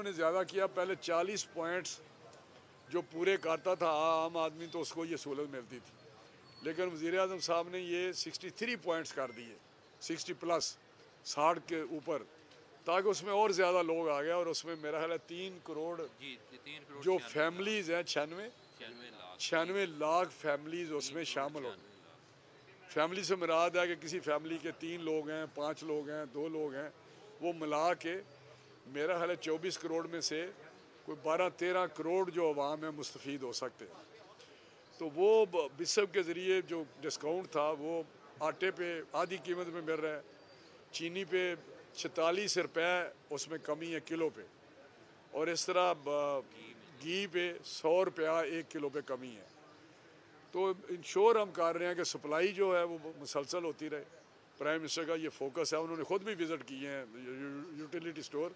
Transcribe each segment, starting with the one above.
نے زیادہ کیا. پہلے 40 پوائنٹس جو پورے کرتا تھا عام آدمی تو اس کو یہ سہولت ملتی تھی, لیکن وزیر اعظم صاحب نے یہ 63 پوائنٹس کر دیے, 60 پلس 60 کے اوپر, تاکہ اس میں اور زیادہ لوگ آ گئے. اور اس میں میرا خیال ہے 3 کروڑ جو فیملیز ہیں, 96 لاکھ فیملیز اس میں شامل ہو گئی. فیملی سے مراد ہے کہ کسی فیملی کے 3 لوگ ہیں, 5 لوگ ہیں, 2 لوگ ہیں, وہ ملا کے میرا خیال ہے 24 کروڑ میں سے کوئی 12-13 کروڑ جو عوام ہیں مستفید ہو سکتے ہیں. تو وہ بسب کے ذریعے جو ڈسکاؤنٹ تھا وہ آٹے پہ آدھی قیمت میں مل رہا ہے, چینی پہ 46 روپے اس میں کمی ہے کلو پہ, اور اس طرح گھی پہ 100 روپیہ 1 کلو پہ کمی ہے. تو انشور ہم کر رہے ہیں کہ سپلائی جو ہے وہ مسلسل ہوتی رہے. پرائم منسٹر کا یہ فوکس ہے, انہوں نے خود بھی وزٹ کیے ہیں یوٹیلیٹی سٹور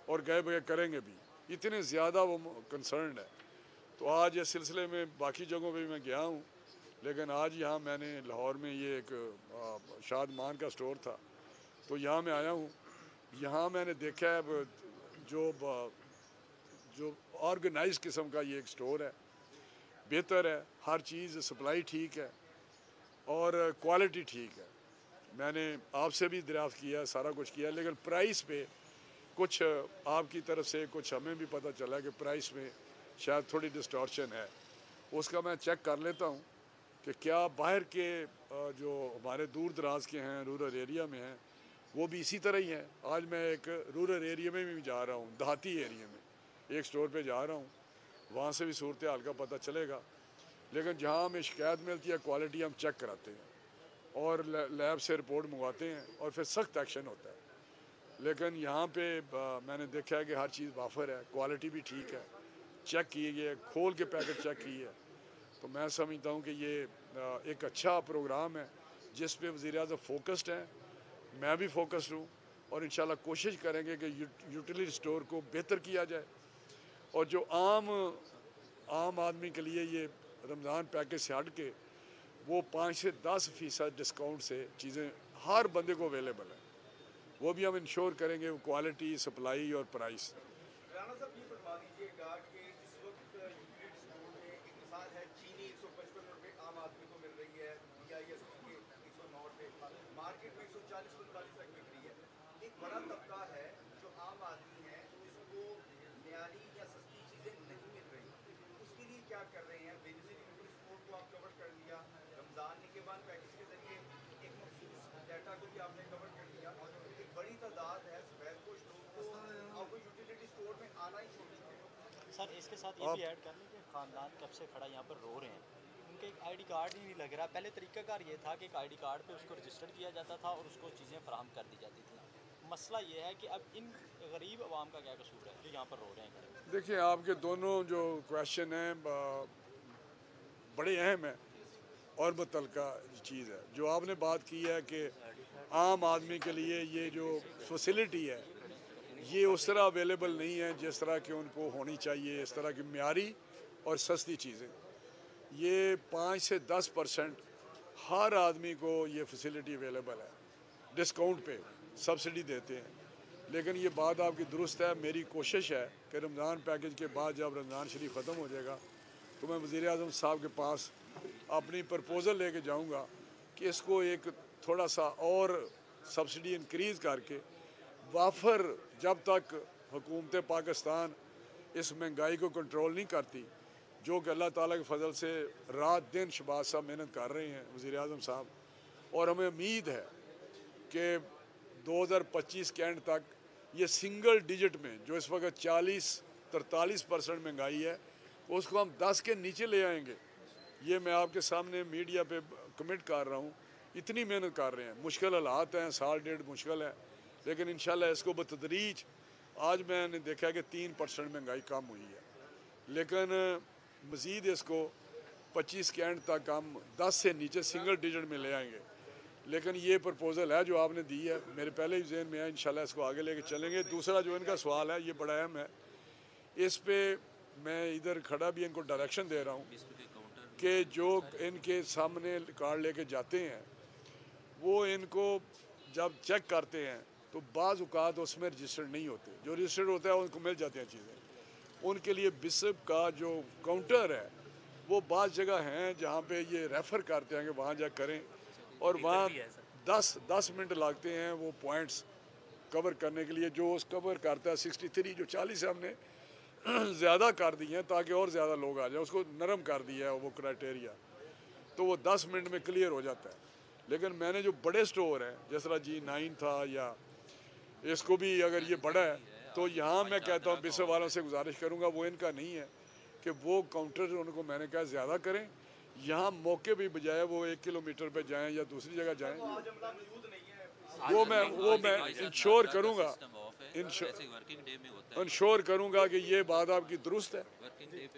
اور گئے بگئے کریں گے بھی, اتنے زیادہ وہ کنسرنڈ ہے. تو آج اس سلسلے میں باقی جگہوں پہ بھی میں گیا ہوں, لیکن آج یہاں میں نے لاہور میں یہ ایک شادمان کا سٹور تھا تو یہاں میں آیا ہوں. یہاں میں نے دیکھا ہے جو آرگنائز قسم کا یہ ایک سٹور ہے, بہتر ہے, ہر چیز سپلائی ٹھیک ہے اور کوالٹی ٹھیک ہے. میں نے آپ سے بھی دریافت کیا, سارا کچھ کیا, لیکن پرائس پہ کچھ آپ کی طرف سے کچھ ہمیں بھی پتہ چلا کہ پرائس میں شاید تھوڑی ڈسٹارشن ہے. اس کا میں چیک کر لیتا ہوں کہ کیا باہر کے جو ہمارے دور دراز کے ہیں, رورل ایریا میں ہیں, وہ بھی اسی طرح ہی ہیں. آج میں ایک رورل ایریا میں بھی جا رہا ہوں, دیہاتی ایریا میں ایک سٹور پہ جا رہا ہوں, وہاں سے بھی صورتحال کا پتہ چلے گا. لیکن جہاں ہمیں شکایت ملتی ہے کوالٹی ہم چیک کراتے ہیں اور لیب سے رپورٹ منگواتے ہیں اور پھر سخت ایکشن ہوتا ہے. لیکن یہاں پہ میں نے دیکھا ہے کہ ہر چیز وافر ہے, کوالٹی بھی ٹھیک ہے, چیک کیے گئے, کھول کے پیکٹ چیک کیے ہے. تو میں سمجھتا ہوں کہ یہ ایک اچھا پروگرام ہے جس پہ وزیر اعظم فوکسڈ ہیں, میں بھی فوکسڈ ہوں, اور انشاءاللہ کوشش کریں گے کہ یوٹیلیٹی سٹور کو بہتر کیا جائے. اور جو عام آدمی کے لیے یہ رمضان پیکج سے ہٹ کے وہ 5 سے 10% ڈسکاؤنٹ سے چیزیں ہر بندے کو اویلیبل ہیں, وہ بھی ہم انشور کریں گے, کوالٹی, سپلائی اور پرائس. رانا صاحب یہ بتوا دیجیے گا کہ اس وقت یوٹیلیٹی اسٹور میں ایک مثال ہے, چینی 155 روپے عام آدمی کو مل رہی ہے, BIS کی 109 روپے, مارکیٹ میں 140-145 تک بک رہی ہے. ایک بڑا طبقہ ہے جو عام آدمی ہے, اس کو معیاری یا سستی چیزیں نہیں مل رہی, اس کے لیے کیا کر رہے ہیں؟ بیسکلی یوٹیلیٹی اسٹور کو آپ کور کر لیا, رمضان کے بعد پیکج کے ذریعے ایک مخصوص ڈیٹا کو بھی آپ نے کور کر لیا, ایک بڑی تعداد ہے سفید پوش لوگ کو اب وہ یوٹیلیٹی اسٹور میں آنا ہی چھوڑ چکے ہیں. سر اس کے ساتھ یہ بھی ایڈ کر لیں کہ خاندان کب سے کھڑا یہاں پر رو رہے ہیں, ان کے ایک ID کارڈ ہی نہیں لگ رہا. پہلے طریقہ کار یہ تھا کہ ایک ID کارڈ پہ اس کو رجسٹر کیا جاتا تھا اور اس کو چیزیں فراہم کر دی جاتی تھیں. مسئلہ یہ ہے کہ اب ان غریب عوام کا کیا قصور ہے جو یہاں پر رو رہے ہیں کھڑے. دیکھیں, آپ کے دونوں جو کویشچن ہیں بڑے اہم ہیں اور متعلقہ چیز ہے. جو آپ نے بات کی ہے کہ عام آدمی کے لیے یہ جو فیسلٹی ہے یہ اس طرح اویلیبل نہیں ہے جس طرح کہ ان کو ہونی چاہیے, اس طرح کی معیاری اور سستی چیزیں. یہ 5 سے 10% ہر آدمی کو یہ فیسلٹی اویلیبل ہے, ڈسکاؤنٹ پہ سبسڈی دیتے ہیں. لیکن یہ بات آپ کی درست ہے. میری کوشش ہے کہ رمضان پیکج کے بعد جب رمضان شریف ختم ہو جائے گا تو میں وزیر اعظم صاحب کے پاس اپنی پرپوزل لے کے جاؤں گا کہ اس کو ایک تھوڑا سا اور سبسڈی انکریز کر کے وافر, جب تک حکومت پاکستان اس مہنگائی کو کنٹرول نہیں کرتی, جو کہ اللہ تعالیٰ کے فضل سے رات دن شہباز صاحب محنت کر رہے ہیں, وزیر اعظم صاحب, اور ہمیں امید ہے کہ 2025 کے اینڈ تک یہ سنگل ڈیجٹ میں جو اس وقت 40-43% مہنگائی ہے اس کو ہم 10 کے نیچے لے آئیں گے. یہ میں آپ کے سامنے میڈیا پہ کمنٹ کر رہا ہوں, اتنی محنت کر رہے ہیں. مشکل حالات ہیں, 1.5 سال مشکل ہے, لیکن انشاءاللہ اس کو بتدریج, آج میں نے دیکھا کہ 3% مہنگائی کم ہوئی ہے, لیکن مزید اس کو 25 کے اینڈ تک ہم 10 سے نیچے سنگل ڈیجٹ میں لے آئیں گے. لیکن یہ پرپوزل ہے جو آپ نے دی ہے, میرے پہلے ہی ذہن میں ہے, انشاءاللہ اس کو آگے لے کے چلیں گے. دوسرا جو ان کا سوال ہے یہ بڑا اہم ہے, اس پہ میں ادھر کھڑا بھی ان کو ڈائریکشن دے رہا ہوں کہ جو ان کے سامنے کارڈ لے کے جاتے ہیں وہ ان کو جب چیک کرتے ہیں تو بعض اوقات اس میں رجسٹرڈ نہیں ہوتے، جو رجسٹرڈ ہوتا ہے ان کو مل جاتی ہیں چیزیں. ان کے لیے بسپ کا جو کاؤنٹر ہے وہ بعض جگہ ہیں جہاں پہ یہ ریفر کرتے ہیں کہ وہاں جا کریں، اور وہاں 10 منٹ لگتے ہیں وہ پوائنٹس کور کرنے کے لیے. جو اس کور کرتا ہے 63 جو 40 ہم نے زیادہ کر دی ہیں تاکہ اور زیادہ لوگ آ جائیں، اس کو نرم کر دیا ہے وہ کرائٹیریا، تو وہ 10 منٹ میں کلیئر ہو جاتا ہے. لیکن میں نے جو بڑے سٹور ہیں جس طرح G9 تھا، یا اس کو بھی اگر یہ بڑا ہے تو یہاں میں کہتا ہوں بسپ والوں سے گزارش کروں گا، وہ ان کا نہیں ہے کہ وہ کاؤنٹر ان کو میں نے کہا زیادہ کریں. یہاں موقع بھی بجائے وہ 1 کلومیٹر پہ جائیں یا دوسری جگہ جائیں، وہ میں انشور کروں گا، انشور کروں گا کہ یہ بات آپ کی درست ہے،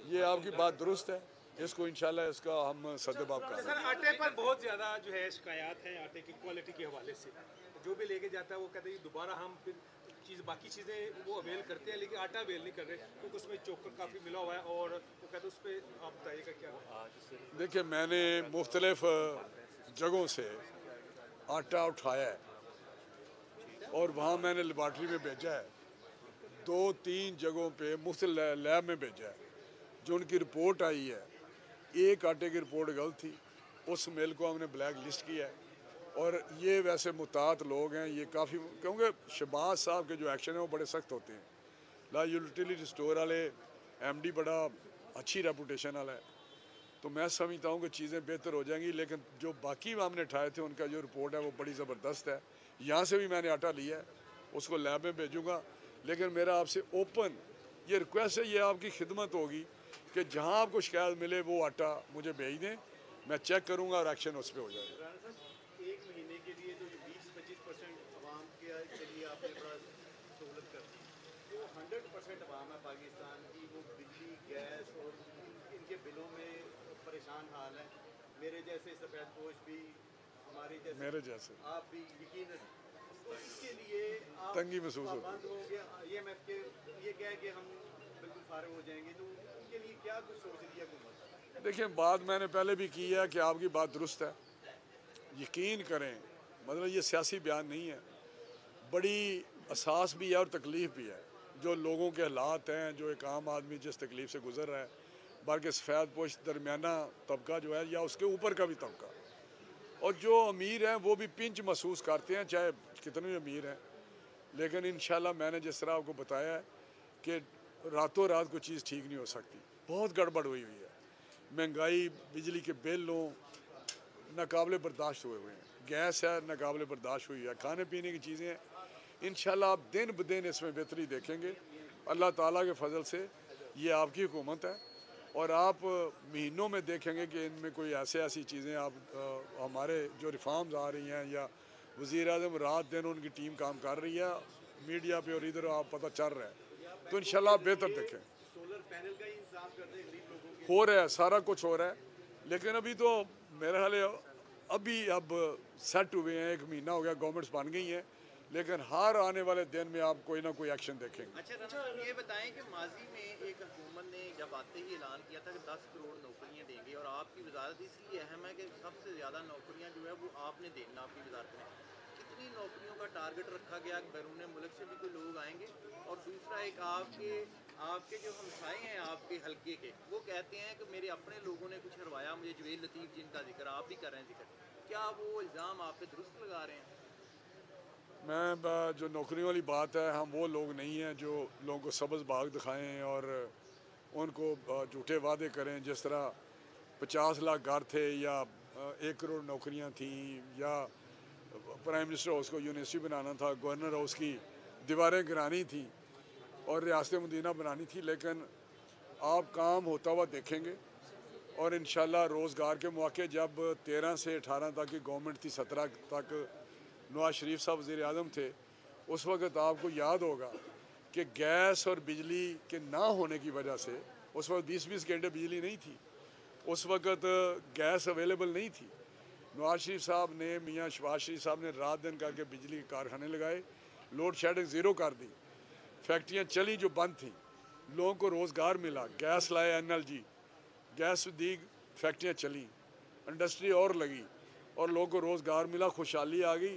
یہ آپ کی بات درست ہے. اس کو انشاءاللہ اس کا ہم سدباب کریں. سر آٹے پر بہت زیادہ جو ہے شکایات ہیں آٹے کی کوالٹی کے حوالے سے، جو بھی لے کے جاتا ہے وہ کہتے ہیں دوبارہ ہم پھر باقی چیزیں وہ اویل کرتے ہیں لیکن آٹا اویل نہیں کر رہے کیونکہ اس میں چوکر کافی ملا ہوا ہے، اور وہ کہتے ہیں اس پہ آپ بتائیے گا کیا. دیکھیں میں نے مختلف جگہوں سے آٹا اٹھایا ہے اور وہاں میں نے لیبارٹری میں بھیجا ہے، 2-3 جگہوں پہ مختلف لیب میں بھیجا ہے. جو ان کی رپورٹ آئی ہے، ایک آٹے کی رپورٹ غلط تھی، اس مل کو ہم نے بلیک لسٹ کیا ہے. اور یہ ویسے محتاط لوگ ہیں، یہ کافی، کیونکہ شہباز صاحب کے جو ایکشن ہیں وہ بڑے سخت ہوتے ہیں. لا یوٹیلیٹی اسٹور والے MD بڑا اچھی ریپوٹیشن والا ہے، تو میں سمجھتا ہوں کہ چیزیں بہتر ہو جائیں گی. لیکن جو باقی ہم نے اٹھائے تھے ان کا جو رپورٹ ہے وہ بڑی زبردست ہے. یہاں سے بھی میں نے آٹا لیا ہے، اس کو لیب میں بھیجوں گا. لیکن میرا آپ سے اوپن یہ ریکویسٹ ہے، یہ آپ کی خدمت ہوگی کہ جہاں آپ کو شکایت ملے وہ آٹا مجھے بھیج دیں، میں چیک کروں گا اور ایکشن اس پہ ہو جائے گا. ایک مہینے کے لیے جو 20-25% عوام کے لیے آپ نے بڑا سہولت کر دی، جو 100% عوام ہے پاکستان کی، وہ بجلی گیس اور ان کے بلوں میں پریشان حال ہے. میرے جیسے سفید پوش بھی، ہمارے میرے جیسے آپ بھی یقیناً. تو اس کے لیے آپ تنگی محسوس ہوتی ہے. پابند ہوں گے. IMF کے یہ کہہ کہ ہم بالکل فارغ ہو جائیں گے، تو ان کے لیے کیا کچھ سوچ رہی ہے حکومت؟ دیکھیں بات میں نے پہلے بھی کی ہے کہ آپ کی بات درست ہے، یقین کریں، مطلب یہ سیاسی بیان نہیں ہے، بڑی اساس بھی ہے اور تکلیف بھی ہے. جو لوگوں کے حالات ہیں، جو ایک عام آدمی جس تکلیف سے گزر رہا ہے، بلکہ سفید پوش درمیانہ طبقہ جو ہے یا اس کے اوپر کا بھی طبقہ، اور جو امیر ہیں وہ بھی پنچ محسوس کرتے ہیں چاہے کتنے بھی امیر ہیں. لیکن انشاءاللہ میں نے جس طرح آپ کو بتایا ہے کہ راتوں رات کوئی چیز ٹھیک نہیں ہو سکتی، بہت گڑبڑ ہوئی ہے. مہنگائی، بجلی کے بلوں ناقابل برداشت ہوئے ہیں، گیس ہے ناقابل برداشت ہوئی ہے، کھانے پینے کی چیزیں ہیں. انشاءاللہ آپ دن بدن اس میں بہتری دیکھیں گے اللہ تعالیٰ کے فضل سے. یہ آپ کی حکومت ہے اور آپ مہینوں میں دیکھیں گے کہ ان میں کوئی ایسی چیزیں آپ ہمارے جو ریفارمز آ رہی ہیں، یا وزیر اعظم رات دن ان کی ٹیم کام کر رہی ہے میڈیا پہ اور ادھر آپ پتہ چل رہا ہے، تو انشاءاللہ آپ بہتر دیکھیں. سولر پینل کا ہی انتظام کرتے ہیں غریب لوگوں کے. ہو رہا ہے، سارا کچھ ہو رہا ہے، لیکن ابھی تو میرا خیال ہے اب سیٹ ہوئے ہیں، 1 مہینہ ہو گیا، گورنمنٹس بن گئی ہیں، لیکن ہر آنے والے دن میں آپ کوئی نہ کوئی ایکشن دیکھیں گے. اچھا رانا صاحب یہ بتائیں کہ ماضی میں ایک حکومت نے جب آتے ہی اعلان کیا تھا کہ 10 کروڑ نوکریاں دیں گے، اور آپ کی وزارت اس لیے اہم ہے کہ سب سے زیادہ نوکریاں جو ہے وہ آپ نے دینا، آپ کی وزارت میں کتنی نوکریوں کا ٹارگٹ رکھا گیا کہ بیرون ملک سے بھی کوئی لوگ آئیں گے؟ اور دوسرا ایک آپ کے جو ہمسائے ہیں آپ کے حلقے کے، وہ کہتے ہیں کہ میرے اپنے لوگوں نے کچھ ہروایا مجھے، جویل لطیف جن کا ذکر آپ بھی کر رہے ہیں ذکر، کیا وہ الزام آپ پہ درست لگا رہے ہیں؟ میں جو نوکریوں والی بات ہے، ہم وہ لوگ نہیں ہیں جو لوگوں کو سبز باغ دکھائیں اور ان کو جھوٹے وعدے کریں. جس طرح 50 لاکھ گھر تھے یا 1 کروڑ نوکریاں تھیں، یا پرائم منسٹر ہاؤس کو یونیورسٹی بنانا تھا، گورنر ہاؤس کی دیواریں گرانی تھیں اور ریاست مدینہ بنانی تھی. لیکن آپ کام ہوتا ہوا دیکھیں گے اور انشاءاللہ روزگار کے مواقع جب 13 سے 18 تک کی گورنمنٹ تھی، 17 تک نواز شریف صاحب وزیر اعظم تھے، اس وقت آپ کو یاد ہوگا کہ گیس اور بجلی کے نہ ہونے کی وجہ سے اس وقت 20 گھنٹے بجلی نہیں تھی، اس وقت گیس اویلیبل نہیں تھی. نواز شریف صاحب نے، میاں شہباز شریف صاحب نے رات دن کر کے بجلی کے کارخانے لگائے، لوڈ شیڈنگ 0 کر دی، فیکٹریاں چلی جو بند تھیں، لوگوں کو روزگار ملا، گیس لائے NLG، گیس دی، فیکٹریاں چلیں، انڈسٹری اور لگی اور لوگوں کو روزگار ملا، خوشحالی آ گئی.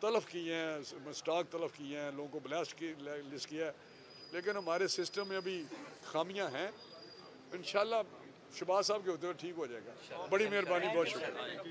تلف کیے ہیں، سٹاک تلف کیے ہیں، لوگوں کو بلاسٹ کی لسٹ کیا ہے، لیکن ہمارے سسٹم میں ابھی خامیاں ہیں. انشاءاللہ شہباز صاحب کے ہوتے ہوئے ٹھیک ہو جائے گا. بڑی مہربانی، بہت شکریہ.